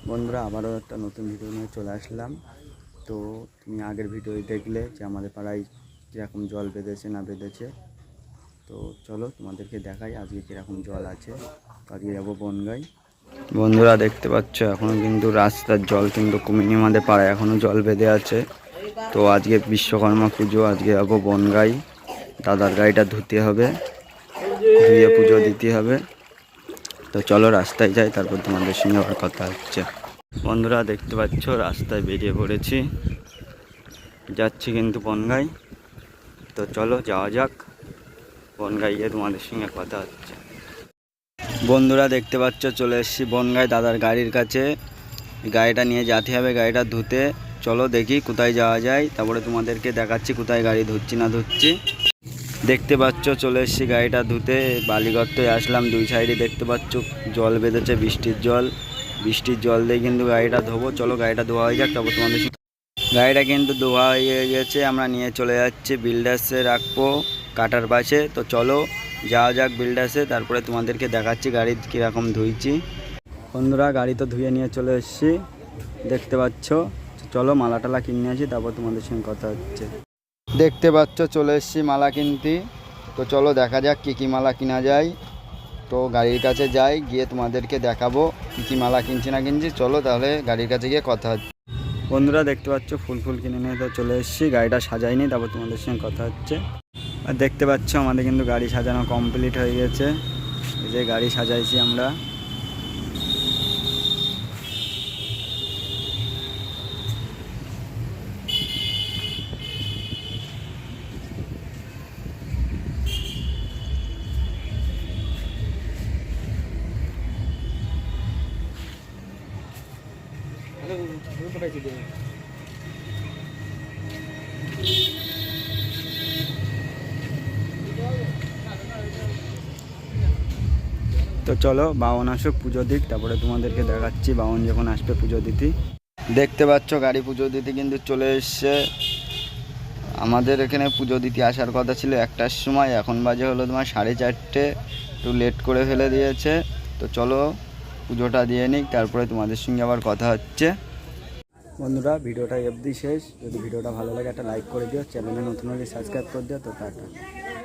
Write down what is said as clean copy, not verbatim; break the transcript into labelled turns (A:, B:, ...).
A: বন্ধুরা আবারও একটা নতুন ভিডিও নিয়ে চলে আসলাম। তো তুমি আগের ভিডিও দেখলে যে আমাদের পাড়ায় কীরকম জল বেঁধেছে না বেঁধেছে। তো চলো তোমাদেরকে দেখাই আজকে কীরকম জল আছে। আজকে যাবো বনগাঁই। বন্ধুরা দেখতে পাচ্ছ এখনও কিন্তু রাস্তার জল কিন্তু কমেনি, আমাদের পাড়ায় এখনও জল বেঁধে আছে। তো আজকে বিশ্বকর্মা পুজো, আজকে যাবো বনগাঁই। দাদার গাড়িটা ধুতে হবে, ধুয়ে পুজো দিতে হবে। তো চলো রাস্তায় যাই, তারপর তোমাদের সঙ্গে আবার কথা হচ্ছে। বন্ধুরা দেখতে পাচ্ছ রাস্তায় বেরিয়ে পড়েছি, যাচ্ছি কিন্তু বনগাঁই। তো চলো যাওয়া যাক, বনগাঁই গিয়ে তোমাদের সঙ্গে কথা হচ্ছে। বন্ধুরা দেখতে পাচ্ছ চলে এসেছি বনগাঁই দাদার গাড়ির কাছে। গাড়িটা নিয়ে যেতে হবে, গাড়িটা ধুতে। চলো দেখি কোথায় যাওয়া যায়, তারপরে তোমাদেরকে দেখাচ্ছি কোথায় গাড়ি ধুচ্ছি না ধুচ্ছি। দেখতে পাচ্ছ চলে এসেছি গাড়িটা ধুতে, বালিগর্তয় আসলাম। দুই সাইডে দেখতে পাচ্ছ জল বেঁধেছে, বৃষ্টির জল দিয়ে কিন্তু গাড়িটা ধোবো। চলো গাড়িটা ধোয়া হয়ে যাক, তারপর তোমাদের গাড়িটা কিন্তু ধোয়া হয়ে গেছে। আমরা নিয়ে চলে যাচ্ছি বিল্ডার্সে, রাখবো কাটার পাশে। তো চলো যাওয়া যাক বিল্ডার্সে, তারপরে তোমাদেরকে দেখাচ্ছি গাড়ি কীরকম ধুইছি। বন্ধুরা গাড়ি তো ধুয়ে নিয়ে চলে এসেছি, দেখতে পাচ্ছ। চলো মালা টালা কিনে আসি, তারপর তোমাদের সঙ্গে কথা হচ্ছে। দেখতে পাচ্ছ চলে এসেছি মালা কিনতে। তো চলো দেখা যাক কী কী মালা কিনা যায়। তো গাড়ির কাছে যাই, গিয়ে তোমাদেরকে দেখাবো কী কী মালা কিনছি না কিনছি। চলো তাহলে গাড়ির কাছে গিয়ে কথা হচ্ছে। বন্ধুরা দেখতে পাচ্ছ ফুল কিনে নিয়ে তো চলে এসেছি, গাড়িটা সাজাইনি, তারপর তোমাদের সঙ্গে কথা হচ্ছে। আর দেখতে পাচ্ছ আমাদের কিন্তু গাড়ি সাজানো কমপ্লিট হয়ে গেছে। এই যে গাড়ি সাজাইছি আমরা। তো চলো বাউন আসুক পুজো দিক, তারপরে তোমাদেরকে দেখাচ্ছি বাউন যখন আসবে পুজো দিতে। দেখতে পাচ্ছ গাড়ি পুজো দিতে কিন্তু চলে এসছে। আমাদের এখানে পুজো দিতে আসার কথা ছিল 1টার সময়, এখন বাজে হলো তোমার 4:30। একটু লেট করে ফেলে দিয়েছে। তো চলো পুজোটা দিয়ে নিক, তারপরে তোমাদের সঙ্গে আবার কথা হচ্ছে। বন্ধুরা ভিডিওটা অবধি শেষ। যদি ভিডিওটা ভালো লাগে একটা লাইক করে দিও, চ্যানেলে নতুন হলে সাবস্ক্রাইব করে দিও। তো টাটা।